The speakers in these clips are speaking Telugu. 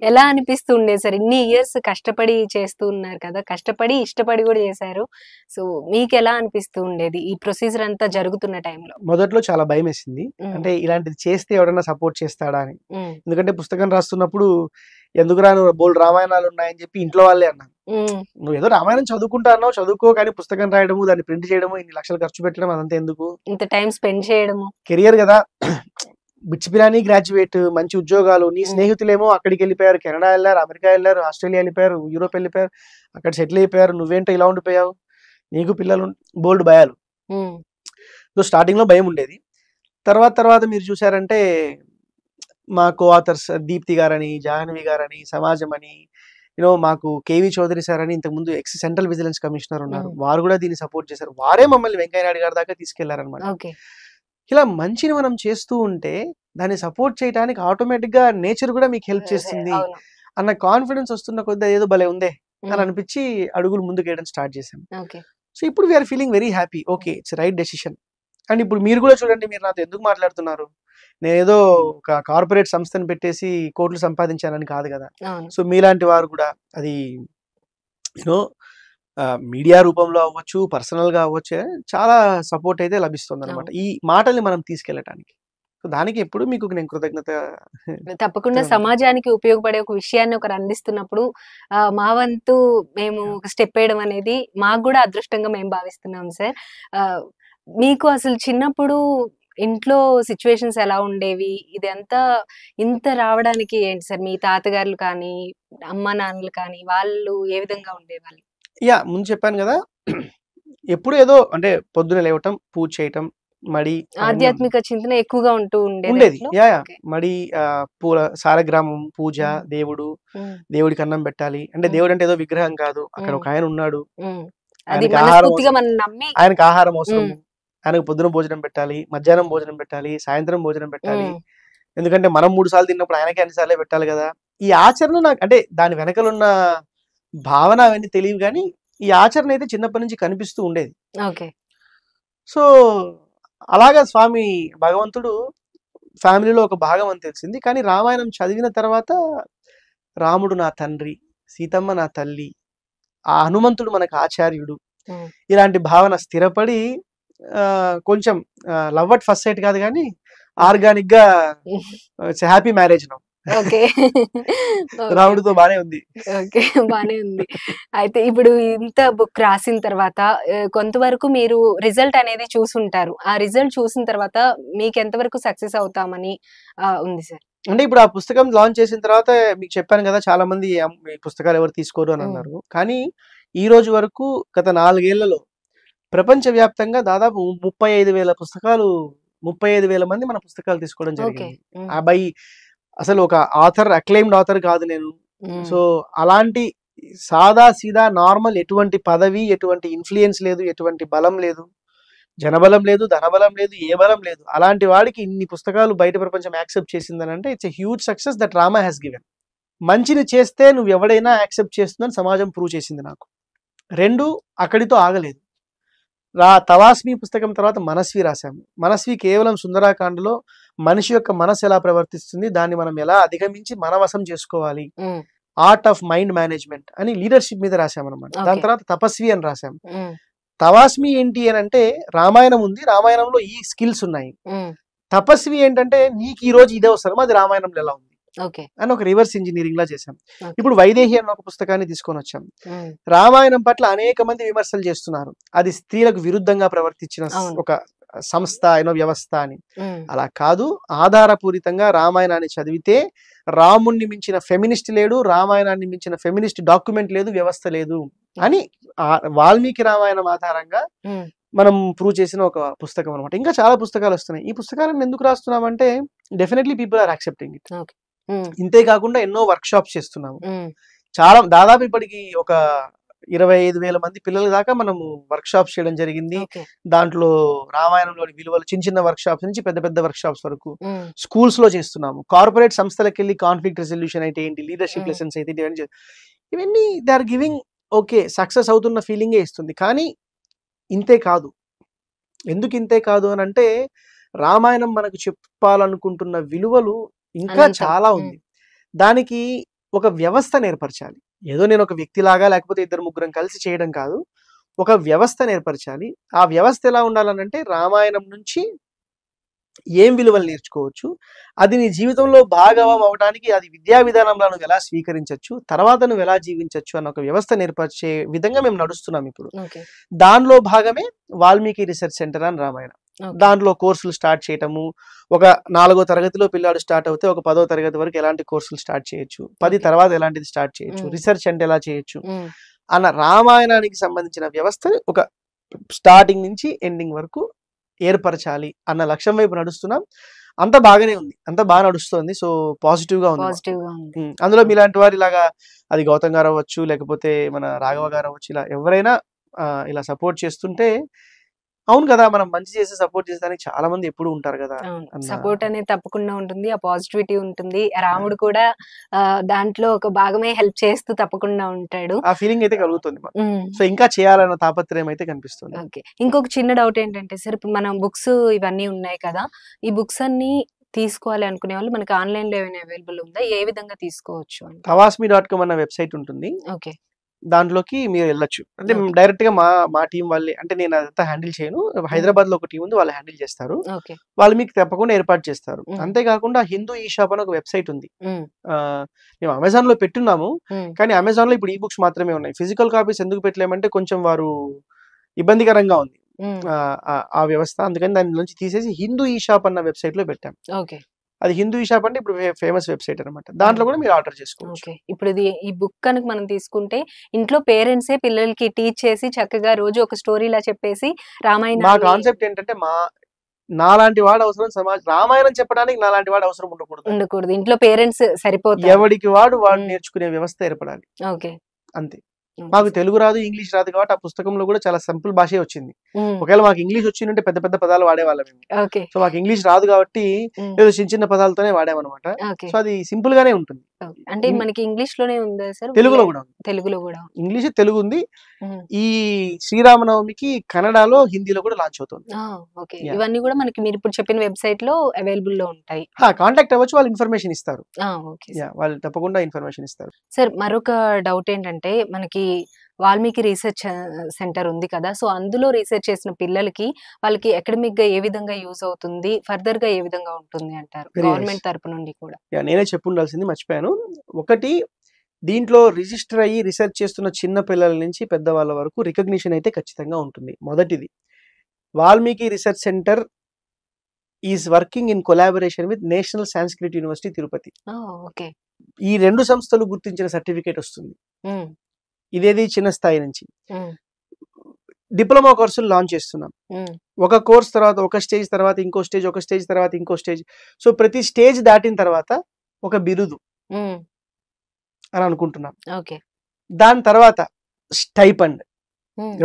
ఎలా అనిపిస్తూ ఉండేది సార్? ఇన్ని ఇయర్స్ కష్టపడి చేస్తూ ఉన్నారు కదా! కష్టపడి, ఇష్టపడి గూడా చేశారు. సో, మీకెలా అనిపిస్తూ ఉండేది ఈ ప్రొసీజర్ అంతా జరుగుతున్న టైంలో? మొదట్లో చాలా భయమేసింది. హ్మ్. అంటే ఇలాంటిది చేస్తే ఎవడన్నా సపోర్ట్ చేస్తాడా అని. హ్మ్. ఎందుకంటే పుస్తకం రాస్తున్నప్పుడు ఎందుకురా నువ్వు బోలెడు రామాయణాలు ఉన్నాయని చెప్పి ఇంట్లో వాళ్ళే అన్నారు. హ్మ్. నువ్వేదో రామాయణం చదువుకుంటా అన్నావు, చదువుకో, కానీ పుస్తకం రాయడము, దాన్ని ప్రింట్ చేయడము, ఇన్ని లక్షలు ఖర్చు పెట్టడం అదంతా ఎందుకు? ఇంత టైమ్ స్పెండ్ చేయడము. కెరియర్ గదా! బిట్స్ బిరానీ గ్రాడ్యుయేట్, మంచి ఉద్యోగాలు. నీ హ్మ్. స్నేహితులేమో అక్కడికెళ్ళిపోయారు. కెనడా ఎళ్లారు, అమెరికా ఎళ్లారు, ఆస్ట్రేలియా ఎళ్ళిపోయారు, యూరోప్ ఎళ్ళిపోయారు. అక్కడ సెటిల్ అయిపోయారు. నువ్వేంటో ఇలా ఉండిపోయావు? నీకు పిల్లలు బోలెడు భయాలు. హ్మ్. సో, స్టార్టింగ్‌లో భయముండేది. తర్వాత మీరు చూసారంటే మా కో ఆథర్స్ దీప్తి గారని, జాహ్నవి గారని, సమాజం అని, మాకు కేవీ చౌదరి సార్ అని ఇంతకుముందు సెంట్రల్ విజిలెన్స్ కమిషనర్ ఉన్నారు. హ్మ్. వారు కూడా దీన్ని సపోర్ట్ చేశారు. వారే మమ్మల్ని వెంకయ్య నాయుడు గారి దాకా తీసుకెళ్లారనమాట. ఓకే. ఇలా మంచిని మనం చేస్తూ ఉంటే దాన్ని సపోర్ట్ చేయడానికి ఆటోమేటిక్‌గా నేచర్ కూడా మీకు హెల్ప్ చేస్తుంది అవును. అన్న కాన్ఫిడెన్స్ వస్తున్న కొద్దీ ఏదో భలే ఉందే అని హ్మ్. అనిపించి అడుగులు ముందుకేయడం స్టార్ట్ చేశాం. ఓకే. సో, ఇప్పుడు we are feeling very happy. Okay. It's right decision. And ఇప్పుడు మీరు కూడా చూడండి, మీరు నాతో ఎందుకు మాట్లాడుతున్నారు? నేనేదో ఒక కార్పొరేట్ సంస్థను పెట్టేసి కోట్లు సంపాదించానని కాదు గదా! అవును. సో, మీలాంటి వారు కూడా అది యూనో మీడియా రూపంలో అవ్వచ్చు, పర్సనల్‌గా అవ్వచ్చు, చాలా సపోర్ట్ అయితే లభిస్తుందనమాట. అవును. ఈ మాటల్ని మనం తీసుకెళ్ళటానికి. సో, దానికి ఎప్పుడు మీకు నేను కృతజ్ఞత తప్పకుండా ఉంటాను. సమాజానికి ఉపయోగపడే ఒక విషయాన్ని ఒకరు అందిస్తున్నప్పుడు మా వంతు మేము ఒక స్టెప్ వేయడం అనేది మాకు గూడా అదృష్టంగా మేము భావిస్తున్నాం సార్. ఆహ్, మీకు అసలు చిన్నప్పుడు ఇంట్లో సిట్యుయేషన్స్ ఎలా ఉండేవి? ఇదంతా ఇంత రావడానికి ఏంటి సార్? మీ తాతగారులు కానీ, అమ్మానాన్నలు కానీ వాళ్ళు ఏ విధంగా ఉండేవాళ్ళు? ముందు చెప్పాను గదా! ఎప్పుడు ఏదో అంటే పొద్దున లేవటం, పూజ చేయటం, మడి అవన్నీ ఆధ్యాత్మిక చింతన ఎక్కువగా ఉంటూ ఉండేదా ఉండేది. ఇంట్లో? యాహ్! ఓకే. మడి పూల సాలగ్రామం, పూజ, హ్మ్. దేవుడు, హ్మ్. దేవుడికి అన్నం పెట్టాలి. అంటే హ్మ్. దేవుడంటే ఏదో విగ్రహం కాదు. అక్కడ హ్మ్. ఒక ఆయన ఉన్నాడు. హ్మ్. అది ఆయనకి ఆహారం మనస్ఫూర్తిగా అవసరం. మనం నమ్మి ఆయనకి ఆహారం హ్మ్. అవసరము. ఆయనకు పొద్దున భోజనం పెట్టాలి, మధ్యాహ్నం భోజనం పెట్టాలి, సాయంత్రం భోజనం పెట్టాలి. హ్మ్. ఎందుకంటే మనం 3 సార్లు తిన్నప్పుడు ఆయనకి అన్ని సార్లే పెట్టాలి గదా! ఈ ఆచరణ నాకు అంటే దాని వెనకలున్న భావన అవన్నీ తెలీవు గానీ, ఈ ఆచరణ అయితే చిన్నప్పటి నుంచి కనిపిస్తూ ఉండేది. ఓకే. సో, అలాగా స్వామి భగవంతుడు ఫ్యామిలీలో ఒక భాగం అని తెలిసింది. కానీ రామాయణం చదివిన తర్వాత రాముడు నా తండ్రి, సీతమ్మ నా తల్లి, ఆ హనుమంతుడు మనకు ఆచార్యుడు. హ్మ్. ఇలాంటి భావన స్థిరపడి కొంచెం లవ్ అట్ ఫస్ట్ సైట్ కాదు గానీ ఆర్గానిక్‌గా it's happy marriage now. Okay. Okay. రాముడితో బానే ఉంది. ఓకే. బానే ఉంది. అయితే ఇప్పుడు ఇంత బుక్ రాసిన తర్వాత కొంతవరకు మీరు రిజల్ట్ అనేది చూసుంటారు. ఆ రిజల్ట్ చూసిన తర్వాత మీకెంత వరకు సక్సెస్ అవుతామని ఉంది సార్? అంటే ఇప్పుడు ఆ పుస్తకం లాంచ్ చేసిన తర్వాత మీకు చెప్పాను గదా! చాలా మంది ఈ పుస్తకాలు ఎవరు తీసుకోరు అని హ్మ్. అన్నారు. కానీ ఈ రోజు వరకు గత 4 ఏళ్లలో ప్రపంచవ్యాప్తంగా దాదాపు 35,000 పుస్తకాలు, 35,000 మంది మన పుస్తకాలు తీసుకోవడం ఓకే. జరిగింది. హ్మ్. అసలు ఒక అక్లెయిమ్డ్ ఆథర్ కాదు నేను. హ్మ్. సో, అలాంటి సాదా సీదా నార్మల్, ఎటువంటి పదవి, ఎటువంటి ఇన్‌ఫ్లూయెన్స్ లేదు, ఎటువంటి బలం లేదు. జనబలం లేదు, ధనబలం లేదు, ఏ బలం లేదు. అలాంటి వాడికి ఇన్ని పుస్తకాలు బయట ప్రపంచం యాక్సెప్ట్ చేసిందనంటే it's a huge success that Rama has given. మంచిని చేస్తే నువ్వెవడైనా యాక్సెప్ట్ చేస్తుందని సమాజం ప్రూవ్ చేసింది నాకు. 2 అక్కడితో ఆగలేదు. 'తవాస్మి' పుస్తకం తర్వాత 'మనస్వి' రాశాము. 'మనస్వి' కేవలం సుందరాకాండలో మనిషి యొక్క మనసు ఎలా ప్రవర్తిస్తుంది, దాన్ని మనం ఎలా అధిగమించి మన వశం చేసుకోవాలి, హ్మ్. ఆర్ట్ ఆఫ్ మైండ్ మేనేజ్‌మెంట్ అని లీడర్‌షిప్ మీద రాశామనమాట. దాని ఓకే. తర్వాత 'తపస్వి' అని రాశాం. హ్మ్. 'తవాస్మి' ఏంటి అనంటే రామాయణం ఉంది. రామాయణంలో ఈ స్కిల్స్ ఉన్నాయి. హ్మ్. 'తపస్వి' ఏంటంటే నీకు ఈ రోజు ఇదే అవసరం, అది రామాయణంలో ఎలా ఉంది ఓకే. అని ఒక రివర్స్ ఇంజినీరింగ్‌లా చేశాం. ఓకే. ఇప్పుడు 'వైదేహి' అన్న ఒక పుస్తకాన్ని తీసుకొనొచ్చాం. హ్మ్. రామాయణం పట్ల అనేక మంది విమర్శలు చేస్తున్నారు. అది స్త్రీలకు విరుద్ధంగా ప్రవర్తించిన అవును. ఒక సంస్థ, వ్యవస్థ అని. హ్మ్. అలా కాదు. ఆధారపూరితంగా రామాయణాన్ని చదివితే రాముణ్ణి మించిన ఫెమినిస్ట్ లేడు, రామాయణాన్ని మించిన ఫెమినిస్ట్ డాక్యుమెంట్ లేదు, వ్యవస్థ లేదు అని వాల్మీకి రామాయణం ఆధారంగా హ్మ్. మనం ప్రూవ్ చేసిన ఒక పుస్తకం అనమాట. ఇంకా చాలా పుస్తకాలు వస్తున్నాయి. ఈ పుస్తకాలను ఎందుకు రాస్తున్నామంటే definitely people are accepting it. Okay. Hmm. ఇంతే కాకుండా ఎన్నో వర్క్‌షాప్స్ చేస్తున్నాము. హ్మ్. చాలా దాదాపు ఇప్పటికి ఒక 25,000 మంది పిల్లల దాకా మనము వర్క్‌షాప్స్ చేయడం జరిగింది. ఓకే. దాంట్లో రామాయణంలోని విలువలు చిన్న చిన్న వర్క్‌షాప్స్ నుంచి పెద్ద పెద్ద వర్క్‌షాప్స్ వరకు హ్మ్. స్కూల్స్‌లో చేస్తున్నాము. కార్పొరేట్ సంస్థలకెళ్ళి కాన్‌ఫ్లిక్ట్ రెజల్యూషన్ అయితే ఏంటి, లీడర్‌షిప్ హ్మ్. లెసన్స్ అయితే ఇవన్నీ they are giving okay. Success అవుతున్న ఫీలింగే ఇస్తుంది. కానీ ఇంతే కాదు. ఎందుకు ఇంతే కాదు అనంటే రామాయణం మనకు చెప్పాలనుకుంటున్న విలువలు ఇంకా అనంతం. చాలా హ్మ్. ఉంది. దానికి ఒక వ్యవస్థ ఏర్పరచాలి. ఏదో నేను ఒక వ్యక్తిలాగా లేకపోతే ఇద్దరు ముగ్గురం కలిసి చేయడం కాదు. ఒక వ్యవస్థ ఏర్పరచాలి. ఆ వ్యవస్థ ఎలా ఉండాలనంటే రామాయణం నుంచి ఏం విలువలు నేర్చుకోవచ్చు, అది నీ జీవితంలో భాగవం అవడానికి అది విద్యా విధానంలో నువ్వు ఎలా స్వీకరించవచ్చు, తర్వాత నువ్వు ఎలా జీవించవచ్చు అన్న ఒక వ్యవస్థ నేర్పరిచే విధంగా మేము నడుస్తున్నాం ఇప్పుడు. దానిలో భాగమే వాల్మీకి రీసెర్చ్ సెంటర్ అని రామాయణం. దాంట్లో కోర్సులు స్టార్ట్ చేయటము, ఒక 4వ తరగతిలో పిల్లాడు స్టార్ట్ అవుతే ఒక 10వ తరగతి వరకు ఎలాంటి కోర్సులు స్టార్ట్ చేయొచ్చు, 10 తర్వాత ఎలాంటిది స్టార్ట్ చేయొచ్చు, రీసెర్చ్ అంటే ఎలా చేయొచ్చు అన్న రామాయణానికి సంబంధించిన వ్యవస్థని ఒక స్టార్టింగ్ నుంచి ఎండింగ్ వరకు ఏర్పరచాలి అన్న లక్ష్యం వైపు నడుస్తున్నాం. అంత బాగానే ఉంది, అంత బాగా నడుస్తుంది. సో పాజిటివ్ గా ఉంది. అందులో మీలాంటి వారు ఇలాగా, అది గౌతమ్ గారు అవ్వచ్చు, లేకపోతే మన రాఘవ గారు అవ్వచ్చు, ఇలా ఎవరైనా ఇలా సపోర్ట్ చేస్తుంటే, అవును కదా, మనం మంచి చేసి సపోర్ట్ చేసేదానికి చాలా మంది ఎప్పుడు ఉంటారు కదా. సపోర్ట్ అనేది తప్పకుండా ఉంటుంది, ఆ పాజిటివిటీ ఉంటుంది. రాముడు కూడా దాంట్లో ఒక భాగమే హెల్ప్ చేస్తూ తప్పకుండా ఉంటాడు. ఆ ఫీలింగ్ అయితే కలుగుతుంది. సో ఇంకా చేయాలన్న తాపత్రయం అయితే కనిపిస్తుంది. ఓకే, ఇంకొక చిన్న డౌట్ ఏంటంటే సార్, ఇప్పుడు మనం బుక్స్ ఇవన్నీ ఉన్నాయి కదా, ఈ బుక్స్ అన్ని తీసుకోవాలి అనుకునే వాళ్ళు మనకి ఆన్లైన్ లో ఏమైనా అవైలబుల్ ఉందా, ఏ విధంగా తీసుకోవచ్చు? tawasmi.com అన్న వెబ్సైట్ ఉంటుంది. ఓకే, దాంట్లోకి మీరు వెళ్ళొచ్చు. అంటే డైరెక్ట్ గా మా టీం వాళ్ళే, అంటే నేను అదంతా హ్యాండిల్ చేయను. హైదరాబాద్ లో ఒక టీం ఉంది, వాళ్ళు హ్యాండిల్ చేస్తారు. వాళ్ళు మీకు తప్పకుండా ఏర్పాటు చేస్తారు. అంతేకాకుండా హిందూ ఈ షాప్ అని ఒక వెబ్సైట్ ఉంది. మేము అమెజాన్ లో పెట్టున్నాము, కానీ అమెజాన్ లో ఇప్పుడు ఈ బుక్స్ మాత్రమే ఉన్నాయి. ఫిజికల్ కాపీస్ ఎందుకు పెట్టలేమంటే కొంచెం వారు ఇబ్బందికరంగా ఉంది ఆ వ్యవస్థ. అందుకని దాని నుంచి తీసేసి హిందూ ఈ షాప్ అన్న వెబ్సైట్ లో పెట్టాం. అది హిందూ ఈ షాప్ అంటే ఇప్పుడు ఫేమస్ వెబ్సైట్ అనమాట. దాంట్లో కూడా మీరు ఆర్డర్ చేసుకోవచ్చు. ఇప్పుడు ఈ బుక్ కనుక మనం తీసుకుంటే ఇంట్లో పేరెంట్సే పిల్లలకి టీచ్ చేసి చక్కగా రోజు ఒక స్టోరీ లా చెప్పేసి రామాయణం. మా కాన్సెప్ట్ ఏంటంటే నాలాంటి వాడు అవసరం, రామాయణం చెప్పడానికి నాలాంటి వాడు అవసరం ఉండకూడదు. ఇంట్లో పేరెంట్స్ సరిపోతారు, ఎవడికి వాడు నేర్చుకునే వ్యవస్థ ఏర్పడాలి. అంతే. మాకు తెలుగు రాదు, ఇంగ్లీష్ రాదు కాబట్టి ఆ పుస్తకంలో కూడా చాలా సింపుల్ భాషే వచ్చింది. ఒకవేళ మాకు ఇంగ్లీష్ వచ్చిందంటే పెద్ద పెద్ద పదాలు వాడేవాళ్ళం. సో మాకు ఇంగ్లీష్ రాదు కాబట్టి ఏదో చిన్న చిన్న పదాలతోనే వాడామన్నమాట. సో అది సింపుల్ గానే ఉంటుంది. అంటే మనకి ఇంగ్లీష్ లోనే ఉందా సార్? తెలుగులో కూడా. తెలుగులో కూడా ఇంగ్లీష్, తెలుగు ఉంది. ఈ శ్రీరామనవమికి కన్నడలో, హిందీలో కూడా లాంచ్ అవుతుంది. ఇవన్నీ కూడా మనకి మీరు ఇప్పుడు చెప్పిన వెబ్సైట్ లో అవైలబుల్ లో ఉంటాయి. కాంటాక్ట్ అవ్వచ్చు, వాళ్ళు ఇన్ఫర్మేషన్ ఇస్తారు. వాళ్ళు తప్పకుండా ఇన్ఫర్మేషన్ ఇస్తారు. సార్ మరొక డౌట్ ఏంటంటే, మనకి వాల్మీకి రీసెర్చ్ సెంటర్ ఉంది కదా, సో అందులో రీసెర్చ్ చేసిన పిల్లలకి వాళ్ళకి అకాడమిక్ గా ఏ విధంగా యూజ్ అవుతుంది, ఫర్దర్ గా ఏ విధంగా ఉంటుంది అంటారు గవర్నమెంట్ తరపు నుండి కూడా? నేనే చెప్పుండాల్సింది మర్చిపోయాను. ఒకటి, దీంట్లో రిజిస్టర్ అయ్యి రీసెర్చ్ చేస్తున్న చిన్న పిల్లల నుంచి పెద్దవాళ్ళ వరకు రికగ్నిషన్ అయితే ఖచ్చితంగా ఉంటుంది. మొదటిది, Valmiki research centre is working in collaboration with national Sanskrit university Tirupati. ఈ 2 సంస్థలు గుర్తించిన సర్టిఫికేట్ వస్తుంది. ఇదేది చిన్న స్థాయి నుంచి. డిప్లొమా కోర్సులు లాంచ్ చేస్తున్నాం. ఒక కోర్స్ తర్వాత ఒక స్టేజ్, తర్వాత ఇంకో స్టేజ్, ఒక స్టేజ్ తర్వాత ఇంకో స్టేజ్. సో ప్రతి స్టేజ్ దాటిన తర్వాత ఒక బిరుదు అని అనుకుంటున్నాం. దాని తర్వాత స్టైపండ్.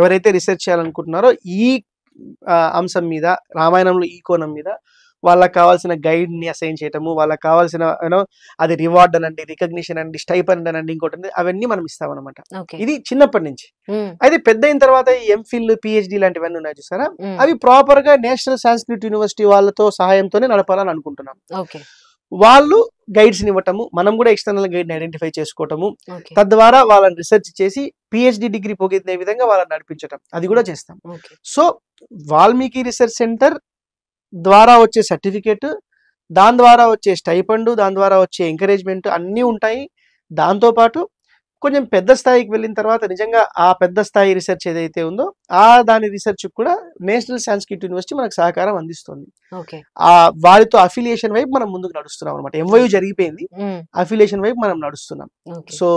ఎవరైతే రీసెర్చ్ చేయాలనుకుంటున్నారో ఈ అంశం మీద, రామాయణంలో ఈ కోణం మీద వాళ్ళకి కావాల్సిన గైడ్ ని అసైన్ చేయటము, వాళ్ళకి కావాల్సిన అది రివార్డ్ అనండి, రికగ్నిషన్ అండి, స్టైపండ్ అనండి, ఇంకోటి అవన్నీ మనం ఇస్తామన్నమాట. ఇది చిన్నప్పటి నుంచి. అయితే పెద్ద అయిన తర్వాత ఎంఫిల్, పిహెచ్డి లాంటివన్నీ ఉన్నాయి చూసారా, అవి ప్రాపర్ గా నేషనల్ సాంస్క్రిట్ యూనివర్సిటీ వాళ్ళతో సహాయంతోనే నడపాలని అనుకుంటున్నాం. వాళ్ళు గైడ్స్ ని ఇవ్వటము, మనం కూడా ఎక్స్టర్నల్ గైడ్ ని ఐడెంటిఫై చేసుకోవటము, తద్వారా వాళ్ళని రీసెర్చ్ చేసి పిహెచ్డి డిగ్రీ పొందే విధంగా వాళ్ళని నడిపించటం, అది కూడా చేస్తాం. సో వాల్మీకి రీసెర్చ్ సెంటర్ ద్వారా వచ్చే సర్టిఫికేట్, దాని ద్వారా వచ్చే స్టైపండ్, దాని ద్వారా వచ్చే ఎంకరేజ్మెంట్ అన్నీ ఉంటాయి. దాంతోపాటు కొంచెం పెద్ద స్థాయికి వెళ్ళిన తర్వాత నిజంగా ఆ పెద్ద స్థాయి రీసెర్చ్ ఏదైతే ఉందో దాని రీసెర్చ్ కూడా నేషనల్ సాంస్క్రిట్ యూనివర్సిటీ మనకు సహకారం అందిస్తుంది. వారితో అఫిలియేషన్ వైపు మనం ముందుకు నడుస్తున్నాం అనమాట. ఎంవైయూ జరిగిపోయింది, అఫిలియేషన్ వైపు మనం నడుస్తున్నాం. సో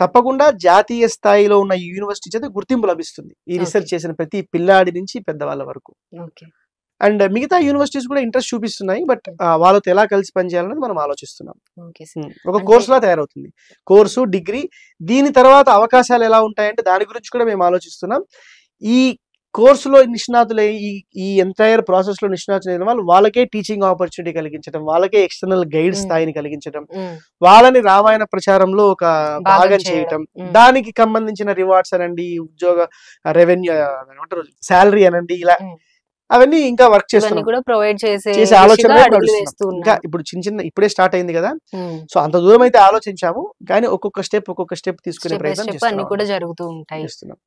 తప్పకుండా జాతీయ స్థాయిలో ఉన్న ఈ యూనివర్సిటీ చేత గుర్తింపు లభిస్తుంది ఈ రీసెర్చ్ చేసిన ప్రతి పిల్లాడి నుంచి పెద్దవాళ్ళ వరకు. అండ్ మిగతా యూనివర్సిటీస్ కూడా ఇంట్రెస్ట్ చూపిస్తున్నాయి, బట్ వాళ్ళతో ఎలా కలిసి పనిచేయాలని మనం ఆలోచిస్తున్నాం. ఒక కోర్సులా తయారవుతుంది, కోర్సు, డిగ్రీ. దీని తర్వాత అవకాశాలు ఎలా ఉంటాయంటే దాని గురించి కూడా మేము ఆలోచిస్తున్నాం. ఈ కోర్సులో నిష్ణాతులై ఈ ఎంటైర్ ప్రాసెస్ లో నిష్ణాతులైన వాళ్ళు వాళ్ళకే టీచింగ్ ఆపర్చునిటీ కలిగించడం, వాళ్ళకే ఎక్స్టర్నల్ గైడ్ స్థాయిని కలిగించడం, వాళ్ళని రామాయణ ప్రచారంలో ఒక భాగం చేయటం, దానికి సంబంధించిన రివార్డ్స్ అనండి, ఉద్యోగ రెవెన్యూ, శాలరీ అనండి, ఇలా అవన్నీ ఇంకా వర్క్ ఇవన్నీ చేస్తున్నాం, కూడా ప్రొవైడ్ చేసే చేసే ఆలోచన దిశగా వైపు అడుగులు నడుస్తున్నాం. వేస్తూ ఇంకా ఉన్నారు. ఇప్పుడు చిన్న ఇప్పుడే స్టార్ట్ అయింది కదా, ఉమ్. సో అంత దూరం అయితే ఆలోచించాము, కానీ ఒక్కొక్క స్టెప్ తీసుకునే స్టెప్ బై ప్రయత్నం స్టెప్ అన్ని కూడా జరుగుతూ ఉంటాయి. చేస్తున్నాం.